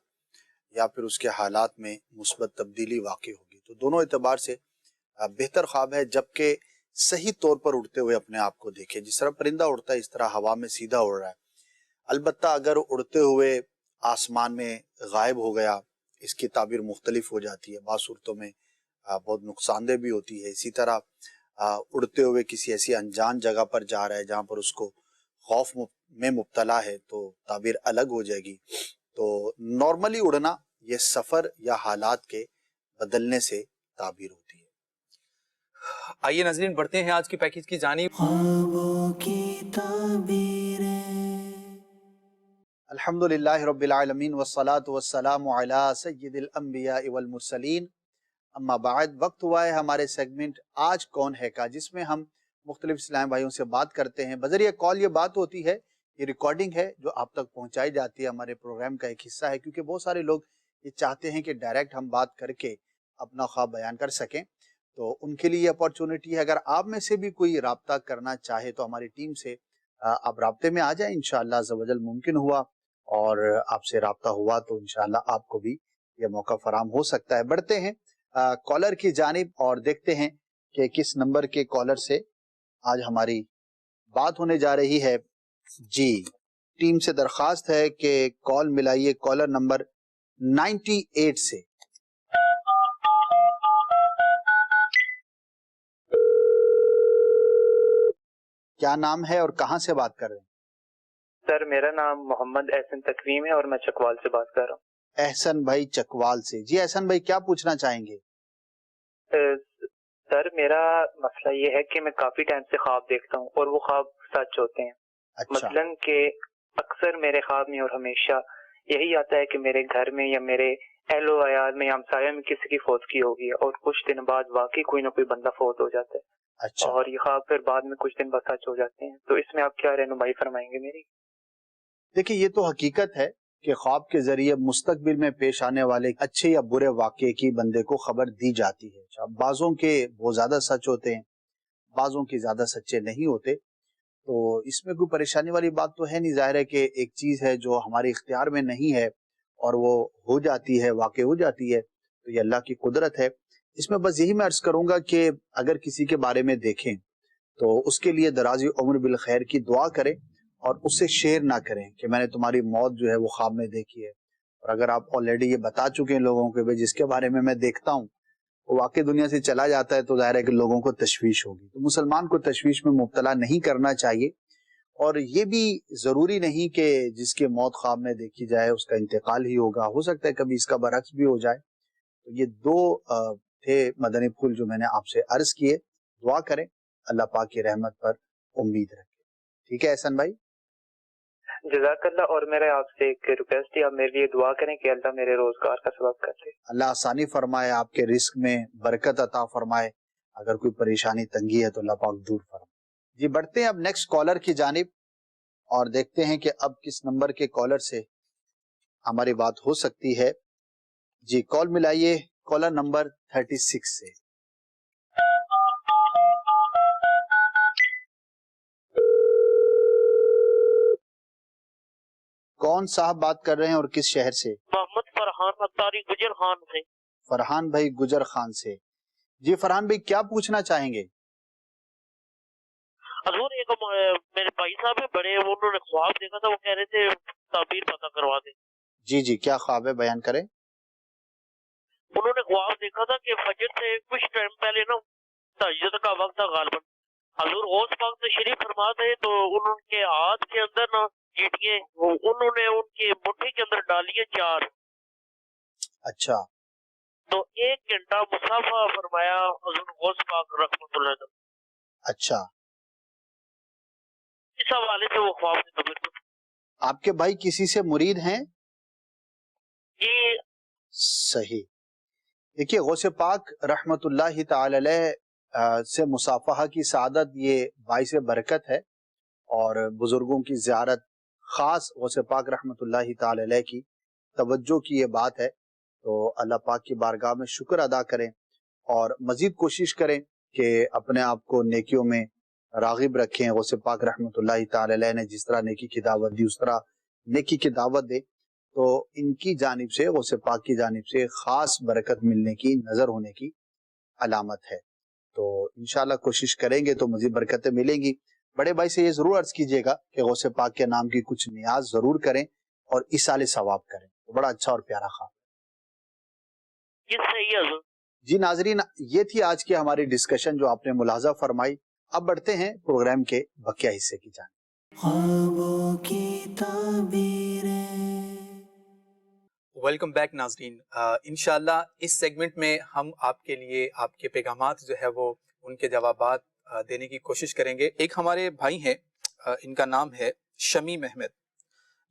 या फिर उसके हालात में मुस्बत तब्दीली वाक़ई होगी। तो दोनों एतबार से बेहतर ख्वाब है जबकि सही तौर पर उड़ते हुए अपने आप को देखे। जिस तरह परिंदा उड़ता है इस तरह हवा में सीधा उड़ रहा है। अलबत्ता अगर उड़ते हुए आसमान में गायब हो गया, इसकी ताबीर मुख्तलिफ हो जाती है। बाज़ सूरतों में बहुत नुकसानदेह भी होती है। इसी तरह उड़ते हुए किसी ऐसी अनजान जगह पर जा रहा है जहाँ पर उसको खौफ में मुब्तला है तो ताबीर अलग हो जाएगी। तो नॉर्मली उड़ना ये सफ़र या हालात के बदलने से ताबीर होती है। आइए नाज़रीन बढ़ते हैं आज की पैकेज की जानिब। अल्हम्दुलिल्लाहि रब्बिल आलमीन वस्सलातु वस्सलामु अला सय्यिदिल अंबिया वल मुरसलीन, अम्मा बाद। वक्त हुआ है हमारे सेगमेंट आज कौन है का, जिसमें हम मुख्तलिफ इस्लामी भाइयों से बात करते हैं। बजरिया कॉल ये बात होती है, ये रिकॉर्डिंग है जो आप तक पहुंचाई जाती है, हमारे प्रोग्राम का एक हिस्सा है। क्योंकि बहुत सारे लोग ये चाहते हैं कि डायरेक्ट हम बात करके अपना ख्वाब बयान कर सकें, तो उनके लिए अपॉर्चुनिटी है। अगर आप में से भी कोई राब्ता करना चाहे तो हमारी टीम से आप राब्ते में आ जाए। इंशाअल्लाह अज़्ज़ व जल मुमकिन हुआ और आपसे राब्ता हुआ तो इंशाअल्लाह आपको भी ये मौका फराम हो सकता है। बढ़ते हैं कॉलर की जानिब और देखते हैं कि किस नंबर के कॉलर से आज हमारी बात होने जा रही है। जी, टीम से दरखास्त है कि कॉल मिलाइए कॉलर नंबर 98 से। क्या नाम है और कहां से बात कर रहे हैं? सर मेरा नाम मोहम्मद एहसन तकवीम है और मैं चकवाल से बात कर रहा हूँ। एहसन भाई चकवाल से। जी एहसन भाई क्या पूछना चाहेंगे? सर मेरा मसला ये है कि मैं काफी टाइम से ख्वाब देखता हूँ और वो ख्वाब सच होते हैं। अच्छा। मसलन कि अक्सर मेरे ख्वाब में और हमेशा यही आता है कि मेरे घर में या मेरे अहलो अयाल में या हमसाया में किसी की फौतगी हो गई है और कुछ दिन बाद वाकई कोई ना कोई बंदा फौत हो जाता है। अच्छा। और ये ख्वाब फिर बाद में कुछ दिन बाद सच हो जाते हैं। तो इसमें आप क्या रहनुमाई फरमाएंगे मेरी? देखिए, ये तो हकीकत है कि ख्वाब के जरिए मुस्तकबिल में पेश आने वाले अच्छे या बुरे वाक़े की बंदे को खबर दी जाती है। अच्छा, बाज़ों के वो ज्यादा सच होते हैं, बाज़ों के ज्यादा सच्चे नहीं होते, तो इसमें कोई परेशानी वाली बात तो है नहीं। जाहिर है कि एक चीज है जो हमारे इख्तियार में नहीं है और वो हो जाती है, वाक़े हो जाती है, तो ये अल्लाह की कुदरत है। इसमें बस यही मैं अर्ज करूंगा कि अगर किसी के बारे में देखें तो उसके लिए दराजी उम्र बिल खैर की दुआ करें और उससे शेयर ना करें कि मैंने तुम्हारी मौत जो है वो ख्वाब में देखी है। और अगर आप ऑलरेडी ये बता चुके हैं लोगों के, भाई जिसके बारे में मैं देखता हूँ वो वाकई दुनिया से चला जाता है, तो जाहिर है कि लोगों को तशवीश होगी। तो मुसलमान को तशवीश में मुब्तला नहीं करना चाहिए। और ये भी जरूरी नहीं कि जिसकी मौत ख्वाब में देखी जाए उसका इंतकाल ही होगा, हो सकता है कभी इसका बरक्स भी हो जाए। तो ये दो थे मदनी फूल जो मैंने आपसे अर्ज किए। दुआ करें, अल्लाह पाक की रहमत पर उम्मीद रखें। ठीक है एहसन भाई? जज़ाकल्लाह। और मेरा आपसे एक रिक्वेस्ट है, आप मेरे लिए दुआ करें कि अल्लाह मेरे रोजगार का सबब कर दे। अल्लाह आसानी फरमाए, आपके रिस्क में बरकत अता फरमाए। अगर कोई परेशानी तंगी है तो अल्लाह पाक दूर फरमाए। जी, बढ़ते हैं अब नेक्स्ट कॉलर की जानिब और देखते हैं कि अब किस नंबर के कॉलर से हमारी बात हो सकती है। जी, कॉल मिलाइए कॉलर नंबर 36 से। कौन साहब बात कर रहे हैं और किस शहर से? मोहम्मद फरहान अत्तारी गुजर खान से। फरहान भाई गुजर खान से। जी फरहान भाई, क्या पूछना चाहेंगे? हजूर, एक मेरे भाई साहब है बड़े, उन्होंने ख्वाब देखा था, वो कह रहे थे ताबीर पता करवा दे। जी जी, क्या ख्वाब है, बयान करें। उन्होंने ख्वाब देखा था कि फजर से कुछ टाइम पहले ना तहज्जुद का वक्त था गालबन, हजूर उस वक्त तशरीफ फरमा थे, तो उनके हाथ के अंदर ना चीटियां उन्होंने उनके मुट्ठी के अंदर डाली है 4। अच्छा। तो 1 घंटा मुसाफा फरमाया हजूर गौस पाक रहमतुल्लाह अलैह। अच्छा, इस हवाले से वो ख्वाब थे। तो आपके भाई किसी से मुरीद हैं? ये सही। देखिए, गौसे पाक रहमतुल्लाह ताला अलैह से मुसाफहा की सादत ये बाइस बरकत है और बुजुर्गों की ज़ियारत, खास गौसे पाक रहमतुल्लाह ताला अलैह की तवज्जो की ये बात है। तो अल्लाह पाक की बारगाह में शुक्र अदा करें और मजीद कोशिश करें कि अपने आप को नेकियों में रागिब रखें। गौसे पाक रहमतुल्लाह ताला अलैह ने जिस तरह नेकी की दावत दी उस तरह नेकी की दावत दे, तो इनकी जानिब से, गौसे पाक की जानिब से खास बरकत मिलने की, नजर होने की अलामत है। तो इंशाल्लाह कोशिश करेंगे तो मजीद बरकतें मिलेंगी। बड़े भाई से ये जरूर अर्ज कीजिएगा कि गौसे पाक के नाम की कुछ नियाज जरूर करें और इसाले सवाब करें। तो बड़ा अच्छा और प्यारा ख्वाब। जी नाजरीन, ये थी आज की हमारी डिस्कशन जो आपने मुलाजा फरमाई। अब बढ़ते हैं प्रोग्राम के बकिया हिस्से की जानिब। वेलकम बैक नाजरीन। इंशाल्लाह इस सेगमेंट में हम आपके लिए आपके पैगामात जो है वो उनके जवाबात देने की कोशिश करेंगे। एक हमारे भाई हैं, इनका नाम है शमीम अहमद।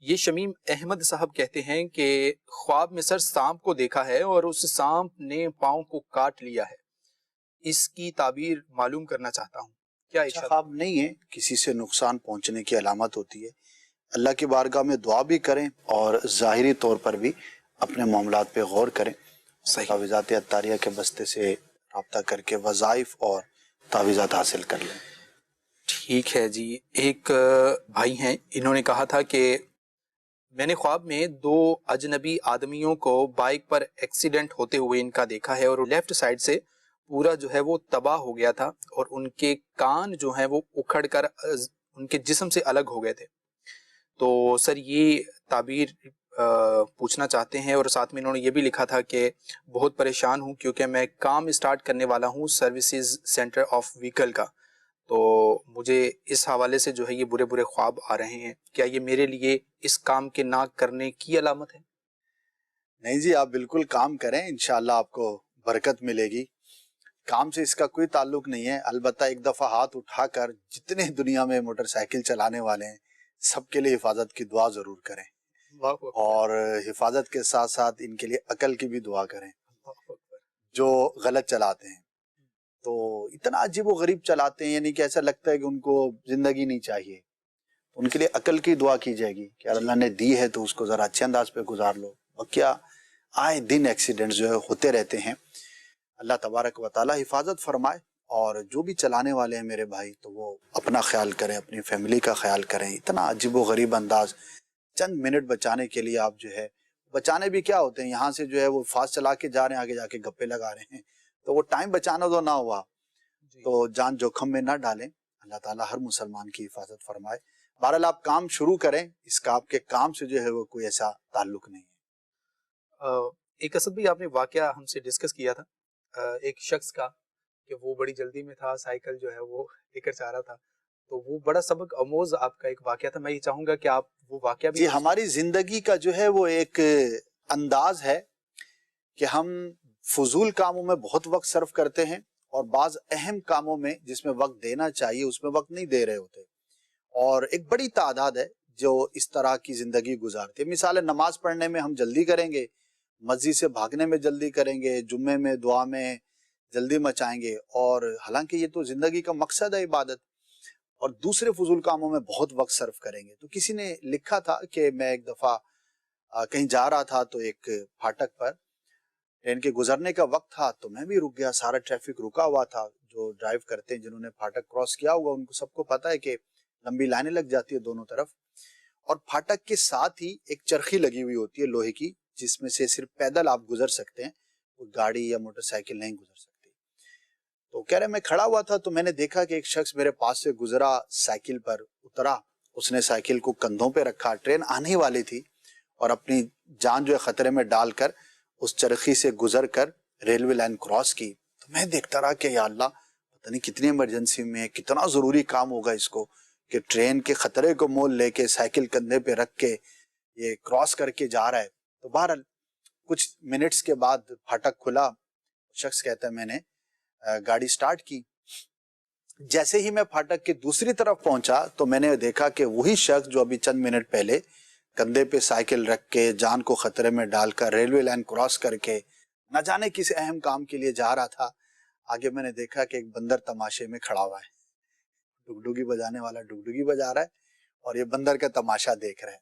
ये शमीम अहमद साहब कहते हैं कि ख्वाब में सर सांप को देखा है और उस सांप ने पाँव को काट लिया है, इसकी ताबीर मालूम करना चाहता हूँ। क्या अच्छा ख्वाब नहीं है, किसी से नुकसान पहुंचने की अलामत होती है। अल्लाह की बारगाह में दुआ भी करें और ज़ाहिरी तौर पर भी अपने मामलात पे गौर करें। तावीज़ात अत्तारिया के बस्ते से रब्ता करके वज़ाइफ और तावीज़ात हासिल कर लें। ठीक है जी। एक भाई हैं, इन्होंने कहा था कि मैंने ख्वाब में 2 अजनबी आदमियों को बाइक पर एक्सीडेंट होते हुए इनका देखा है और लेफ्ट साइड से पूरा जो है वो तबाह हो गया था और उनके कान जो है वो उखड़ कर उनके जिस्म से अलग हो गए थे। तो सर ये ताबीर पूछना चाहते हैं और साथ में इन्होंने ये भी लिखा था कि बहुत परेशान हूँ क्योंकि मैं काम स्टार्ट करने वाला हूँ सर्विसेज सेंटर ऑफ व्हीकल का, तो मुझे इस हवाले से जो है ये बुरे बुरे ख्वाब आ रहे हैं। क्या ये मेरे लिए इस काम के ना करने की अलामत है? नहीं जी, आप बिल्कुल काम करें, इंशाल्लाह आपको बरकत मिलेगी। काम से इसका कोई ताल्लुक नहीं है, अलबत्ता एक दफ़ा हाथ उठाकर जितने दुनिया में मोटरसाइकिल चलाने वाले हैं सबके लिए हिफाजत की दुआ ज़रूर करें, और हिफाजत के साथ साथ इनके लिए अकल की भी दुआ करें जो गलत चलाते हैं। तो इतना अजीब व गरीब चलाते हैं, यानी कि ऐसा लगता है कि उनको ज़िंदगी नहीं चाहिए। उनके लिए अकल की दुआ की जाएगी कि अल्लाह ने दी है तो उसको ज़रा अच्छे अंदाज पे गुजार लो। और क्या आए दिन एक्सीडेंट्स जो है होते रहते हैं। अल्लाह तबारक व तआला हिफाजत फरमाए, और जो भी चलाने वाले हैं मेरे भाई तो वो अपना ख्याल करें, अपनी फैमिली का ख्याल करें। इतना अजीब व गरीब अंदाज, चंद मिनट बचाने के लिए आप जो है, बचाने भी क्या होते हैं, यहाँ से जो है वो फास्ट चला के जा रहे हैं, आगे जाके गप्पे लगा रहे हैं, तो वो टाइम बचाना तो ना हुआ, तो जान जोखम में ना डालें। अल्लाह ताला हर मुसलमान की हिफाजत फरमाए। बहरहाल आप काम शुरू करें, इसका आपके काम से जो है वो कोई ऐसा ताल्लुक नहीं है। एक असद भी आपने वाकया हमसे डिस्कस किया था एक शख्स का, कि वो बड़ी जल्दी में था, साइकिल जो है वो लेकर जा रहा था, तो वो बड़ा सबक आमोज आपका एक वाकया था। मैं ये चाहूंगा कि आप वो वाकया भी। जी, हमारी जिंदगी का जो है वो एक अंदाज है कि हम फजूल कामों में बहुत वक्त सर्फ करते हैं, और बाज अहम कामों में जिसमें वक्त देना चाहिए उसमें वक्त नहीं दे रहे होते, और एक बड़ी तादाद है जो इस तरह की जिंदगी गुजारती है। मिसाल, नमाज पढ़ने में हम जल्दी करेंगे, मस्जिद से भागने में जल्दी करेंगे, जुम्मे में दुआ में जल्दी मचाएंगे, और हालांकि ये तो जिंदगी का मकसद है इबादत, और दूसरे फजूल कामों में बहुत वक्त सर्फ करेंगे। तो किसी ने लिखा था कि मैं एक दफा कहीं जा रहा था, तो एक फाटक पर ट्रेन के गुजरने का वक्त था, तो मैं भी रुक गया। सारा ट्रैफिक रुका हुआ था। जो ड्राइव करते हैं, जिन्होंने फाटक क्रॉस किया हुआ, उनको सबको पता है कि लंबी लाइनें लग जाती है दोनों तरफ, और फाटक के साथ ही एक चरखी लगी हुई होती है लोहे की, जिसमें से सिर्फ पैदल आप गुजर सकते हैं, कोई गाड़ी या मोटरसाइकिल नहीं गुजर सकती। तो कह रहे मैं खड़ा हुआ था, तो मैंने देखा कि एक शख्स मेरे पास से गुजरा, साइकिल पर उतरा, उसने साइकिल को कंधों पे रखा, ट्रेन आने वाली थी, और अपनी जान जो है खतरे में डालकर उस चरखी से गुजर कर रेलवे लाइन क्रॉस की। तो मैं देखता रहा कि या अल्लाह, पता नहीं कितनी इमरजेंसी में, कितना जरूरी काम होगा इसको, कि ट्रेन के खतरे को मोल लेके साइकिल कंधे पे रख के ये क्रॉस करके जा रहा है। तो बहरहाल कुछ मिनट्स के बाद फाटक खुला, शख्स कहता है मैंने गाड़ी स्टार्ट की। जैसे ही मैं फाटक के दूसरी तरफ पहुंचा, तो मैंने देखा कि वही शख्स जो अभी चंद मिनट पहले कंधे पे साइकिल रख के जान को खतरे में डालकर रेलवे लाइन क्रॉस करके न जाने किस अहम काम के लिए जा रहा था, आगे मैंने देखा कि एक बंदर तमाशे में खड़ा हुआ है। डुगडुगी बजाने वाला डुगडुगी बजा रहा है, और ये बंदर का तमाशा देख रहा है।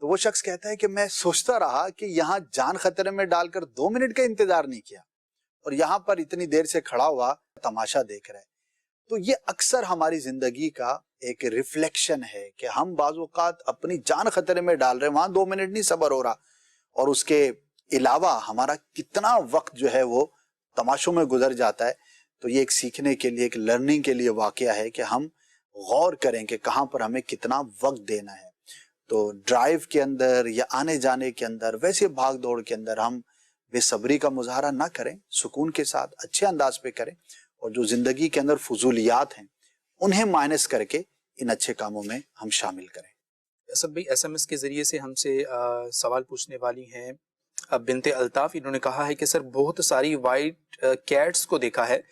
तो वो शख्स कहता है कि मैं सोचता रहा कि यहाँ जान खतरे में डालकर 2 मिनट का इंतजार नहीं किया, और यहाँ पर इतनी देर से खड़ा हुआ तमाशा देख रहा है। तो ये अक्सर हमारी जिंदगी का एक रिफ्लेक्शन है कि हम बाज़ औक़ात अपनी जान खतरे में डाल रहे हैं, वहां 2 मिनट नहीं सब्र हो रहा, और उसके अलावा हमारा कितना वक्त जो है वो तमाशों में गुजर जाता है। तो ये एक सीखने के लिए, एक लर्निंग के लिए वाकया है कि हम गौर करें कि कहाँ पर हमें कितना वक्त देना है। तो ड्राइव के अंदर या आने जाने के अंदर, वैसे भाग दौड़ के अंदर हम बेसब्री का मुजाहरा ना करें, सुकून के साथ अच्छे अंदाज पे करें, और जो जिंदगी के अंदर फजूलियात हैं उन्हें माइनस करके इन अच्छे कामों में हम शामिल करें। असद भाई SMS के जरिए से हमसे सवाल पूछने वाली हैं बिनते अल्ताफ। इन्होंने कहा है कि सर, बहुत सारी वाइट कैट्स को देखा है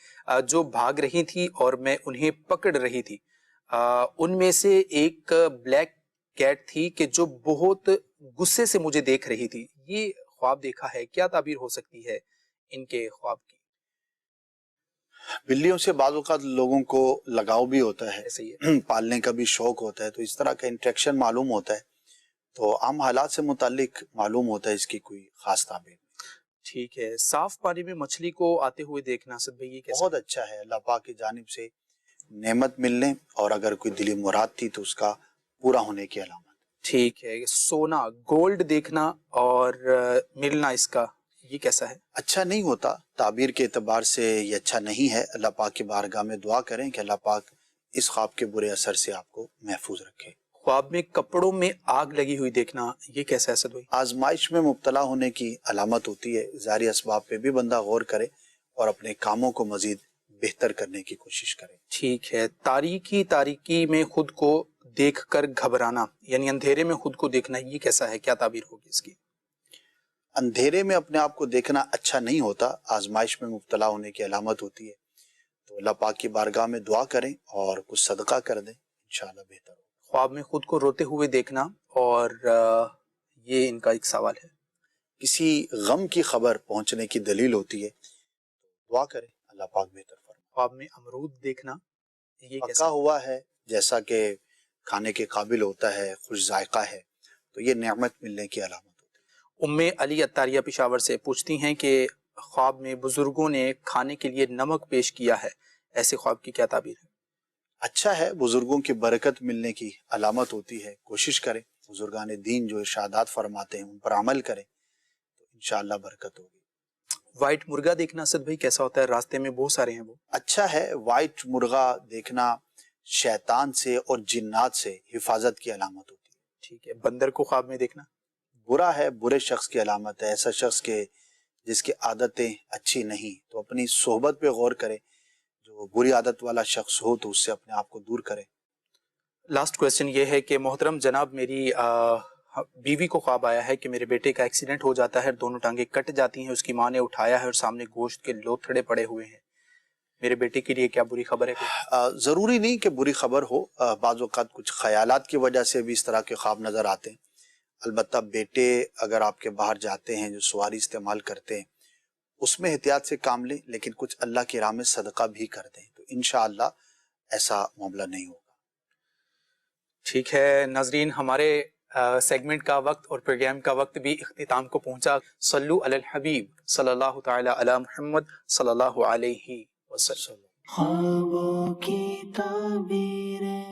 जो भाग रही थी और मैं उन्हें पकड़ रही थी। उनमें से एक ब्लैक कैट थी कि जो बहुत गुस्से से मुझे देख रही थी। ये ख्वाब देखा है, क्या ताबीर हो सकती है इनके ख्वाब की? बिल्लियों से बाज़ औक़ात लोगों को लगाव भी होता है, ऐसे ही है। पालने का भी शौक होता है, तो इस तरह का इंटरेक्शन मालूम होता है, तो आम हालात से मुतालिक मालूम होता है इसकी कोई खास ताबीर। ठीक है। साफ पानी में मछली को आते हुए देखना असद भाई, ये कैसा? बहुत अच्छा है, अल्लाह पाक की जानिब से नेमत मिलने, और अगर कोई दिली मुराद थी तो उसका पूरा होने की अलामत। ठीक है। सोना, गोल्ड देखना और मिलना, इसका ये कैसा है? अच्छा नहीं होता, ताबीर के एतबार से ये अच्छा नहीं है। अल्लाह पाक की बारगाह में दुआ करें कि अल्लाह पाक इस ख्वाब के बुरे असर से आपको महफूज रखे। ख्वाब में कपड़ों में आग लगी हुई देखना, ये कैसा है असद भाई? आजमाइश में मुब्तला होने की अलामत होती है। ज़ारी असबाब पे भी बंदा गौर करे और अपने कामों को मजीद बेहतर करने की कोशिश करे। ठीक है। तारीकी में खुद को देखकर घबराना, यानी अंधेरे में खुद को देखना, ये कैसा है, क्या ताबीर होगी इसकी? اندھیرے میں اپنے آپ کو دیکھنا اچھا نہیں ہوتا، آزمائش میں مبتلا ہونے کی علامت ہوتی ہے. تو اللہ پاک کی بارگاہ میں دعا کریں اور کچھ صدقہ کر دیں، انشاءاللہ بہتر ہو. خواب میں خود کو روتے ہوئے دیکھنا، اور یہ ان کا ایک سوال ہے. کسی غم کی خبر پہنچنے کی دلیل ہوتی ہے، دعا کریں اللہ پاک بہتر فرمائے. خواب میں امرود دیکھنا، یہ پکا کیسا؟ ہوا ہے جیسا کہ کھانے کے قابل ہوتا ہے، خوش ذائقہ ہے، تو یہ نعمت ملنے کی علامت. ام علی عطاریہ پشاور سے پوچھتی ہیں کہ خواب میں بزرگوں نے کھانے کے لیے نمک پیش کیا ہے، ایسے خواب کی کیا تعبیر ہے؟ اچھا ہے، بزرگوں کی برکت ملنے کی علامت ہوتی ہے. کوشش کریں بزرگان دین جو ارشادات فرماتے ہیں ان پر عمل کریں تو انشاءاللہ برکت ہوگی. وائٹ مرغا دیکھنا اسد بھائی کیسا ہوتا ہے؟ راستے میں بہت سارے ہیں وہ. اچھا ہے، وائٹ مرغا دیکھنا شیطان سے اور جنات سے حفاظت کی علامت ہوتی ہے. ٹھیک ہے. بندر کو خواب میں دیکھنا برا ہے، برے شخص کی علامت ہے. ایسا شخص کے جس کی عادتیں اچھی نہیں، تو اپنی صحبت پہ غور کرے. جو بری عادت والا شخص ہو تو اس سے اپنے آپ کو دور کرے. لاسٹ کویسچن یہ ہے کہ محترم جناب، میری بیوی کو خواب آیا ہے کہ میرے بیٹے کا ایکسیڈنٹ ہو جاتا ہے، دونوں ٹانگیں کٹ جاتی ہیں، اس کی ماں نے اٹھایا ہے اور سامنے گوشت کے لوتھڑے پڑے ہوئے ہیں. میرے بیٹے کے لیے کیا بری خبر ہے؟ ضروری نہیں کہ بری خبر ہو، بعض اوقات کچھ خیالات کی وجہ سے بھی اس طرح کے خواب نظر آتے ہیں. البتہ بیٹے اگر آپ کے باہر جاتے ہیں جو سواری استعمال کرتے ہیں اس میں احتیاط سے کام لیں، لیکن کچھ اللہ کی راہ میں صدقہ بھی کر دیں تو انشاءاللہ ایسا معاملہ نہیں ہوگا. ٹھیک ہے ناظرین، ہمارے سیگمنٹ کا وقت اور پروگرام کا وقت بھی اختتام کو پہنچا. صلو علی الحبیب صلی اللہ تعالی علی محمد صلی اللہ علیہ وسلم. خوابوں کی تعبیریں